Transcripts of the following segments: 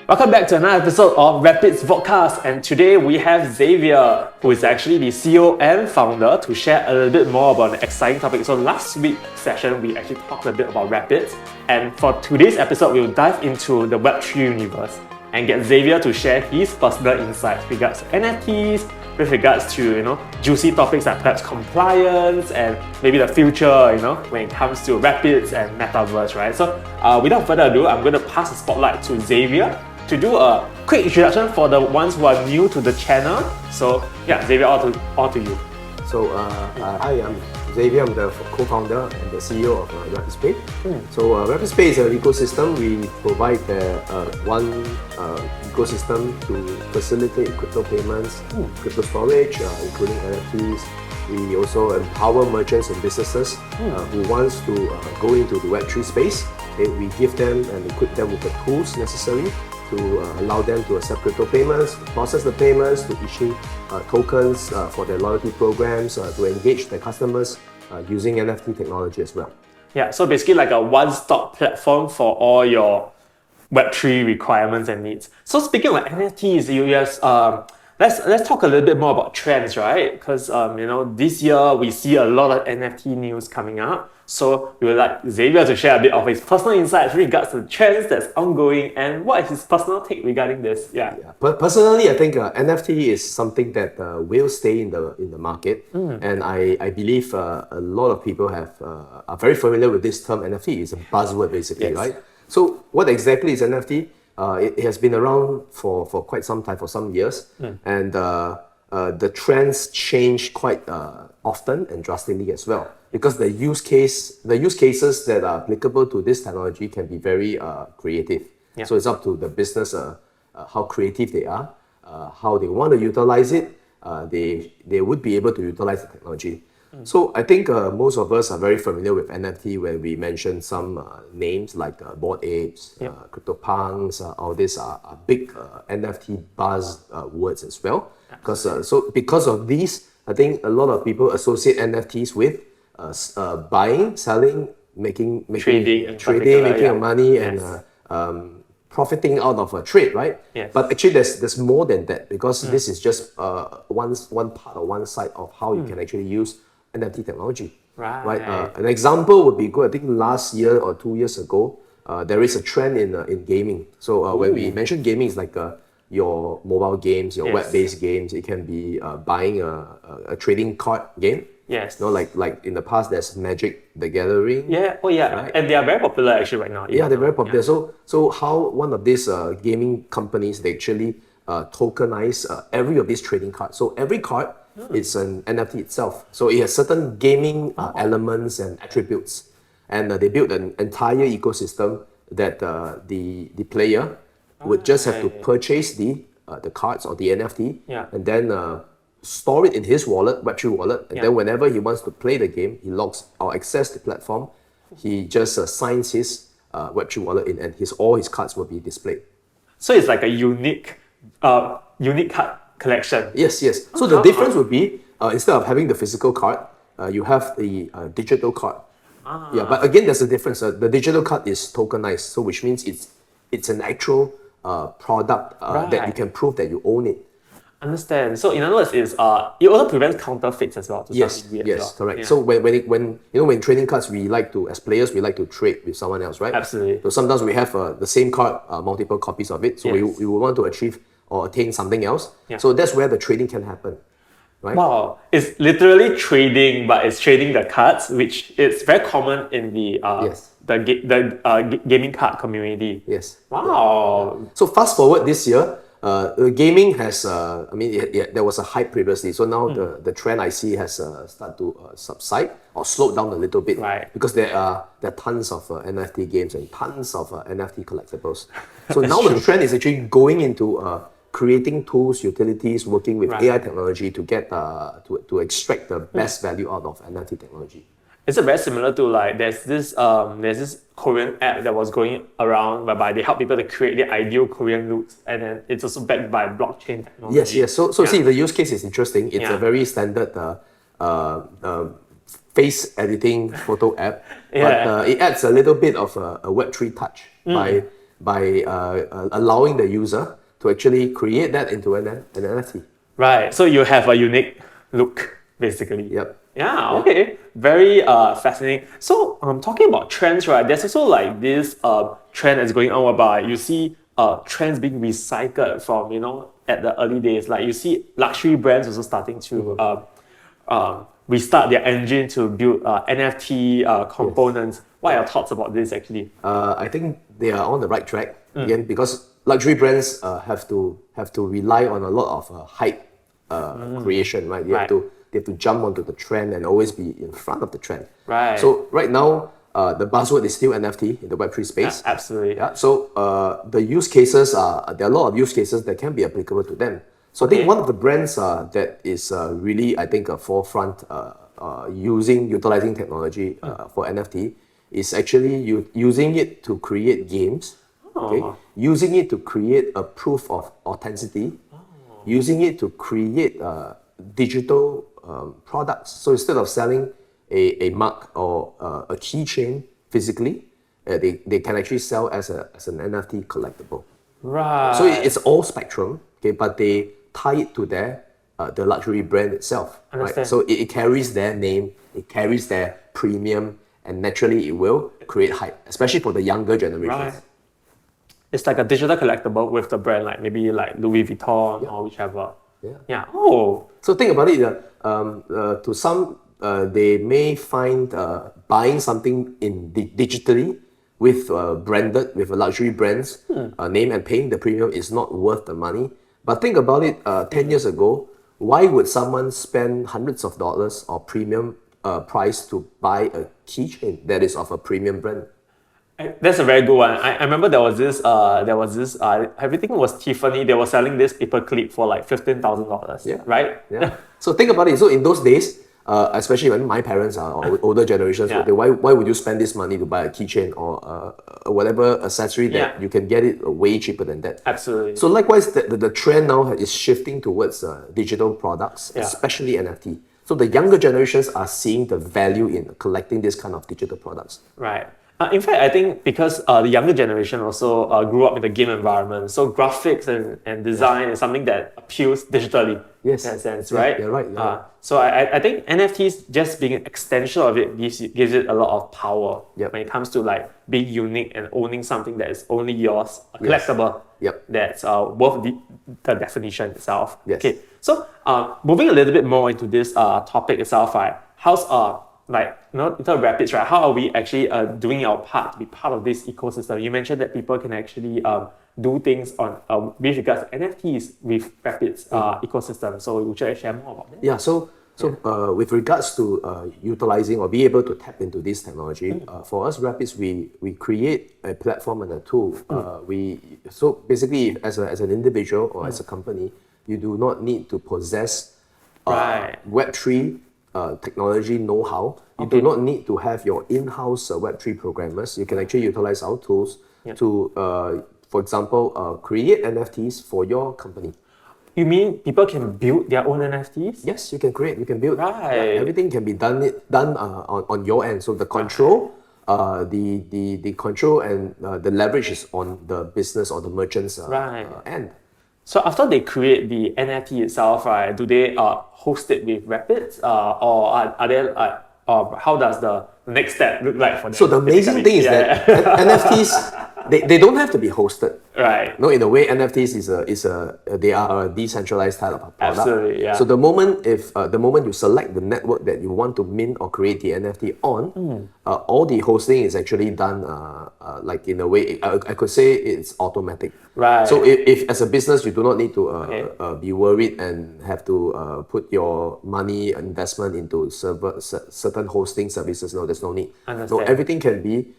Welcome back to another episode of Rapidz Vodcast, and today we have Xavier, who is actually the CEO and founder, to share a little bit more about an exciting topic. So last week's session, we actually talked a bit about Rapidz, and for today's episode, we'll dive into the Web3 universe and get Xavier to share his personal insights with regards to NFTs, with regards to juicy topics like perhaps compliance and maybe the future, when it comes to Rapidz and Metaverse, right? So without further ado, I'm going to pass the spotlight to Xavier to do a quick introduction for the ones who are new to the channel. So yeah, Xavier, all to you. So hi, I'm Xavier. I'm the co-founder and the CEO of Rapidz. So Rapidz is an ecosystem. We provide one ecosystem to facilitate crypto payments, crypto storage, including NFTs. We also empower merchants and businesses who wants to go into the Web3 space. We give them and equip them with the tools necessary to allow them to accept crypto payments, process the payments, to issue tokens for their loyalty programs, to engage their customers using NFT technology as well. Yeah, so basically like a one-stop platform for all your Web3 requirements and needs. So speaking of NFTs, let's talk a little bit more about trends, right? Because this year we see a lot of NFT news coming up. So we would like Xavier to share a bit of his personal insights with regards to the trends that's ongoing and what is his personal take regarding this. Yeah. Personally, I think NFT is something that will stay in the market, and I believe a lot of people are very familiar with this term NFT. It's a buzzword basically, right? So what exactly is NFT? It has been around for quite some time, for some years, and the trends change quite often and drastically as well, because the use cases that are applicable to this technology can be very creative. So it's up to the business how creative they are, how they want to utilize it. They would be able to utilize the technology. So I think most of us are very familiar with NFT when we mention some names like Bored Apes, CryptoPunks. All these are big NFT buzz words as well. Because of these, I think a lot of people associate NFTs with buying, selling, making making money, and profiting out of a trade, right? But actually there's more than that, because this is just one part or one side of how you can actually use NFT technology. Right. An example would be good. I think last year or 2 years ago, there is a trend in gaming. So when we mention gaming, it's like your mobile games, your web-based games. It can be buying a trading card game. Like in the past, there's Magic the Gathering. Right? And they are very popular actually right now. Yeah, they're very popular. So how one of these gaming companies, they actually tokenize every of these trading cards. So every card, it's an NFT itself. So it has certain gaming elements and attributes, and they built an entire ecosystem that the player would just have to purchase the cards or the NFT, and then store it in his wallet, Web3 wallet, and then whenever he wants to play the game, he logs or access the platform, he just signs his Web3 wallet in, and all his cards will be displayed. So it's like a unique card collection. Yes. So the difference would be instead of having the physical card, you have the digital card. But again, there's a difference. The digital card is tokenized, so which means it's an actual product that you can prove that you own it. Understand. So in other words, it also prevents counterfeits as well. Yes, correct. So when trading cards, as players, we like to trade with someone else, right? Absolutely. So sometimes we have the same card, multiple copies of it. So we will want to achieve or attain something else. So that's where the trading can happen, right? Wow, it's literally trading, but it's trading the cards, which is very common in the gaming card community. Yes. Wow. Yeah. So fast forward this year, gaming has, there was a hype previously. So now the trend I see has started to subside or slowed down a little bit, right? Because there are tons of NFT games and tons of NFT collectibles. So now the trend is actually going into creating tools, utilities, working with AI technology to get to extract the best value out of NFT technology. Is it very similar to there's this Korean app that was going around whereby they help people to create the ideal Korean looks, and then it's also backed by blockchain technology. Yes. So see, the use case is interesting. It's a very standard face editing photo app, but it adds a little bit of a Web3 touch by by allowing the user to actually create that into an NFT. Right. So you have a unique look, basically. Yep. Yeah, okay. Very fascinating. So talking about trends, right? There's also like this trend that's going on whereby you see trends being recycled from, at the early days. Like you see luxury brands also starting to restart their engine to build NFT components. What are your thoughts about this actually? I think they are on the right track again, because luxury brands have to rely on a lot of hype creation, right? They have to jump onto the trend and always be in front of the trend. Right. So right now, the buzzword is still NFT in the Web3 space. Absolutely. Yeah. So the use cases there are a lot of use cases that can be applicable to them. So I think one of the brands that is really, I think, a forefront utilizing technology for NFT is actually using it to create games. Okay, using it to create a proof of authenticity, using it to create digital products. So instead of selling a mug or a keychain physically, they can actually sell as an NFT collectible. Right. So it's all spectrum, okay, but they tie it to the luxury brand itself. Understand. Right? So it carries their name, it carries their premium, and naturally it will create hype, especially for the younger generations. Right. It's like a digital collectible with the brand, like maybe like Louis Vuitton or whichever. Yeah. Oh. So think about it. To some, they may find buying something digitally with branded with a luxury brand's name and paying the premium is not worth the money. But think about it. 10 years ago, why would someone spend hundreds of dollars or premium price to buy a keychain that is of a premium brand? That's a very good one. I remember there was this everything was Tiffany. They were selling this paperclip for like $15,000. Yeah. Right? Yeah. So think about it. So in those days, especially when my parents are older generations, why would you spend this money to buy a keychain or whatever accessory that you can get it way cheaper than that? Absolutely. So likewise, the trend now is shifting towards digital products, especially NFT. So the younger generations are seeing the value in collecting this kind of digital products. Right. In fact, I think because the younger generation also grew up in the game environment, so graphics and design is something that appeals digitally in that sense, right? You're right. So I think NFTs just being an extension of it gives it a lot of power when it comes to like being unique and owning something that is only yours, a collectible that's worth the definition itself. Yes. Okay, so moving a little bit more into this topic itself, right? How's in terms of Rapidz, right? How are we actually doing our part to be part of this ecosystem? You mentioned that people can actually do things on with regards to NFTs with Rapidz ecosystem. So would you share more about that? Yeah. So with regards to utilizing or be able to tap into this technology, for us Rapidz, we create a platform and a tool. So basically, as an individual or as a company, you do not need to possess Web3 technology know-how. You do not need to have your in-house Web3 programmers. You can actually utilize our tools to, for example, create NFTs for your company. You mean people can build their own NFTs? Yes, you can create, you can build. Right. Everything can be done on your end. So the control, the control and the leverage is on the business or the merchant's end. So after they create the NFT itself, right, do they host it with Rapidz, or are they how does the next step look like for them? So the amazing thing is that NFTs they don't have to be hosted. Right. No, in a way, NFTs they are a decentralized type of product. Absolutely, yeah. So the moment you select the network that you want to mint or create the NFT on, all the hosting is actually done like in a way I could say it's automatic. Right. So if as a business you do not need to be worried and have to put your money investment into certain hosting services, no, there's no need. Understand. No, everything can be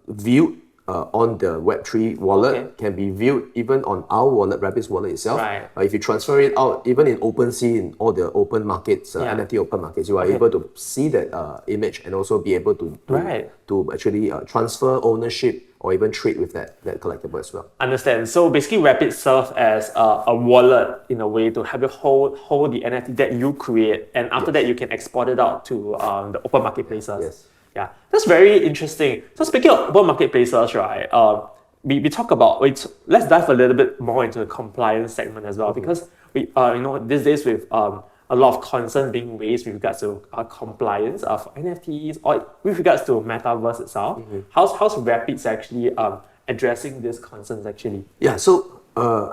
viewed on the Web3 wallet, can be viewed even on our wallet, Rapidz wallet itself. Right. If you transfer it out, even in OpenSea, in all the open markets, NFT open markets, you are able to see that image and also be able to actually transfer ownership or even trade with that collectible as well. Understand. So basically, Rapidz serves as a wallet in a way to help you hold the NFT that you create, and after that you can export it out to the open marketplaces. Yes. Yeah, that's very interesting. So speaking of open marketplaces, right? we talk about, let's dive a little bit more into the compliance segment as well, because we these days with a lot of concern being raised with regards to compliance of NFTs or with regards to metaverse itself. How's Rapidz actually addressing these concerns actually? Yeah, so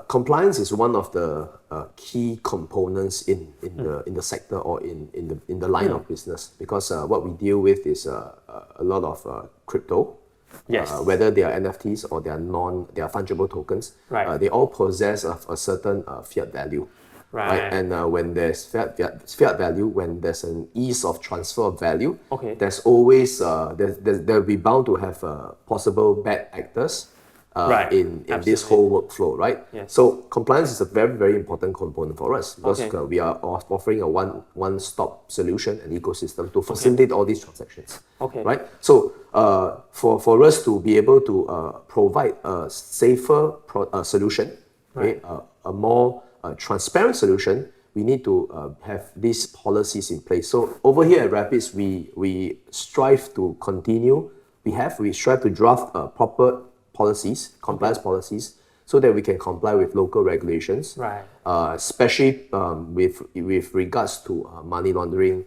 compliance is one of the key components in the sector or in the line of business, because what we deal with is a lot of crypto. Yes. Whether they are NFTs or they are fungible tokens, Right. They all possess a certain fiat value. Right. And when there's fiat value, when there's an ease of transfer of value, Okay. there's always there'll be bound to have possible bad actors Right. in this whole workflow, right? Yes. So compliance is a very, very important component for us, because Okay. we are offering a one-stop solution and ecosystem to facilitate all these transactions. Okay. Right. So for us to be able to provide a safer solution, Right. a more transparent solution, we need to have these policies in place. So over here at Rapidz, we strive to continue. We strive to draft proper policies, compliance policies, so that we can comply with local regulations, Right. especially with regards to money laundering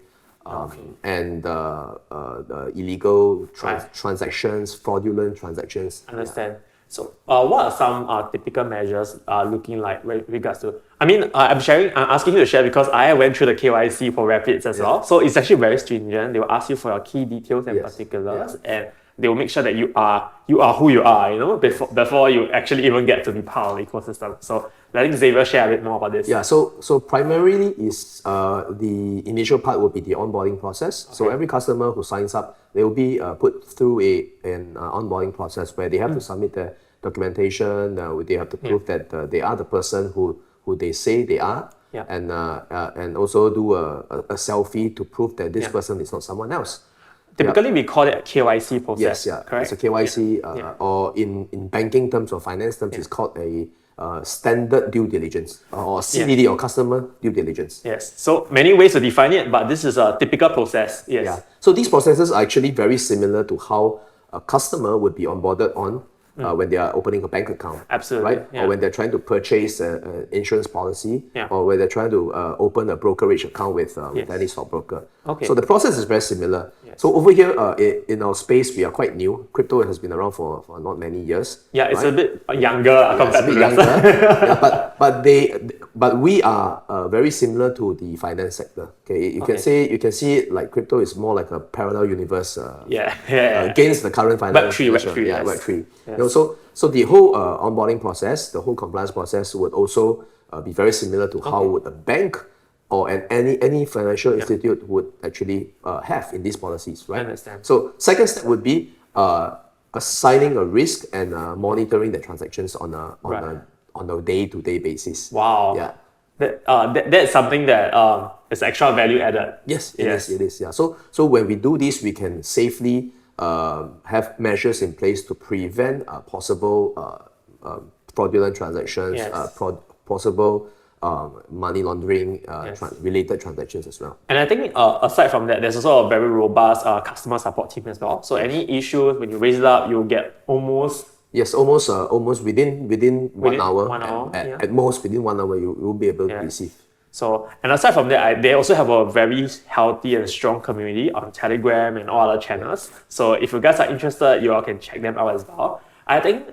and the illegal transactions, fraudulent transactions. Understand. So, what are some typical measures looking like with regards to? I mean, I'm asking you to share because I went through the KYC for Rapidz as well. So it's actually very stringent. They will ask you for your key details and Yes. particulars, and they will make sure that you are who you are. Before you actually even get to be part of the ecosystem. So letting Xavier share a bit more about this. Yeah, so primarily is the initial part will be the onboarding process. So every customer who signs up, they will be put through an onboarding process where they have to submit their documentation. They have to prove that they are the person who they say they are, Yeah. and also do a selfie to prove that this person is not someone else. Typically, we call it a KYC process. Yes, yeah, Correct. it's a KYC, Yeah. or in banking terms or finance terms, it's called a standard due diligence or CDD or customer due diligence. Yes. So many ways to define it, but this is a typical process. Yes. Yeah. So these processes are actually very similar to how a customer would be onboarded on when they are opening a bank account. Absolutely, Right? yeah. Or when they're trying to purchase an insurance policy, Yeah. or when they're trying to open a brokerage account with any stockbroker. Okay. So the process is very similar. Yes. So over here in our space, we are quite new. Crypto has been around for not many years. Yeah, it's right? a bit younger It's a compared bit to younger, us. but we are very similar to the finance sector. Okay, you can see it like crypto is more like a parallel universe. Yeah. Against the current finance. Web3, yeah, yes. Web3. Yes. So the whole onboarding process, the whole compliance process would also be very similar to how would a bank or any financial institute would actually have in these policies, right? I understand. So second step would be assigning a risk and monitoring the transactions on a day-to-day basis. Wow. Yeah. That's something that is extra value added. Yes, it is. Yeah. So when we do this, we can safely have measures in place to prevent possible fraudulent transactions, Yes. possible money laundering related transactions as well. And I think aside from that, there's also a very robust customer support team as well. So any issues, when you raise it up, you'll get almost within 1 hour. 1 hour, At most within 1 hour, you will be able to receive. So, and aside from that, they also have a very healthy and strong community on Telegram and all other channels. So if you guys are interested, you all can check them out as well. I think,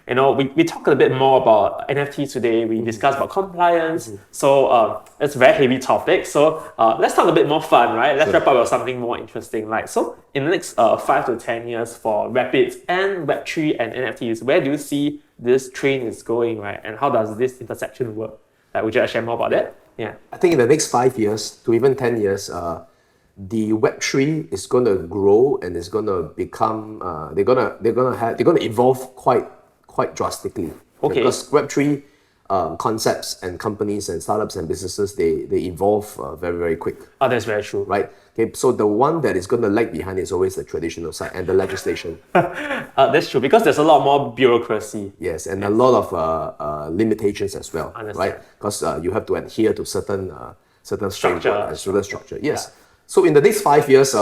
we talked a bit more about NFTs today. We discussed about compliance. So it's a very heavy topic. So let's talk a bit more fun, right? Let's wrap up with something more interesting. So in the next 5 to 10 years for Rapidz and Web3 and NFTs, where do you see this train is going, right? And how does this intersection work? Would you share more about that? Yeah. I think in the next 5 years to even 10 years, the Web3 is going to grow and it's going to become. They're going to evolve quite drastically. Okay. Because Web3 concepts and companies and startups and businesses they evolve very, very quick. Oh, that's very true. Right. Okay. So the one that is going to lag behind is always the traditional side and the legislation. That's true because there's a lot more bureaucracy. Yes, and a lot of limitations as well, Understand. right? Because you have to adhere to certain Structure. framework and certain structure. Yes. So in the next 5 years,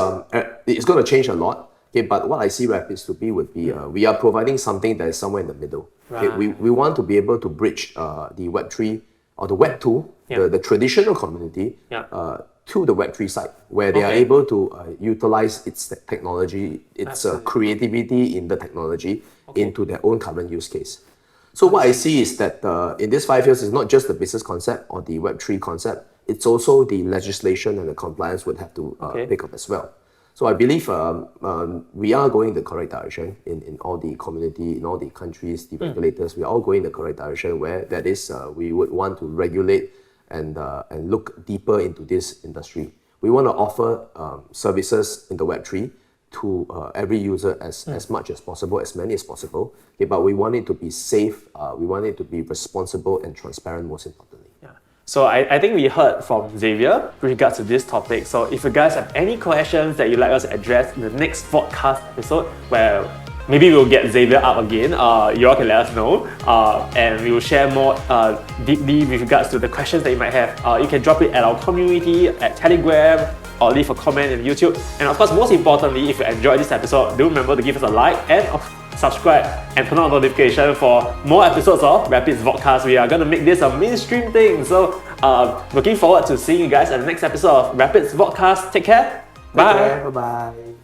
it's going to change a lot. Okay, but what I see Rapidz to be would be we are providing something that is somewhere in the middle. Okay, we want to be able to bridge the Web3 or the Web2, the traditional community, to the Web3 side, where they are able to utilize its technology, its creativity in the technology into their own current use case. So what I see is that in these 5 years, it's not just the business concept or the Web3 concept, it's also the legislation and the compliance would have to pick up as well. So I believe we are going the correct direction in all the community, in all the countries, the regulators, we are all going the correct direction where that is, we would want to regulate and look deeper into this industry. We want to offer services in the Web3 to every user as much as possible, as many as possible. Okay, but we want it to be safe, we want it to be responsible and transparent, most importantly. So I think we heard from Xavier with regards to this topic. So if you guys have any questions that you'd like us to address in the next podcast episode, where maybe we'll get Xavier up again, you all can let us know. And we will share more deeply with regards to the questions that you might have. You can drop it at our community, at Telegram, or leave a comment in YouTube. And of course, most importantly, if you enjoyed this episode, do remember to give us a like and subscribe and turn on notification for more episodes of Rapidz Vodcast. We are going to make this a mainstream thing. So looking forward to seeing you guys in the next episode of Rapidz Vodcast. Take care. Bye. Bye-bye.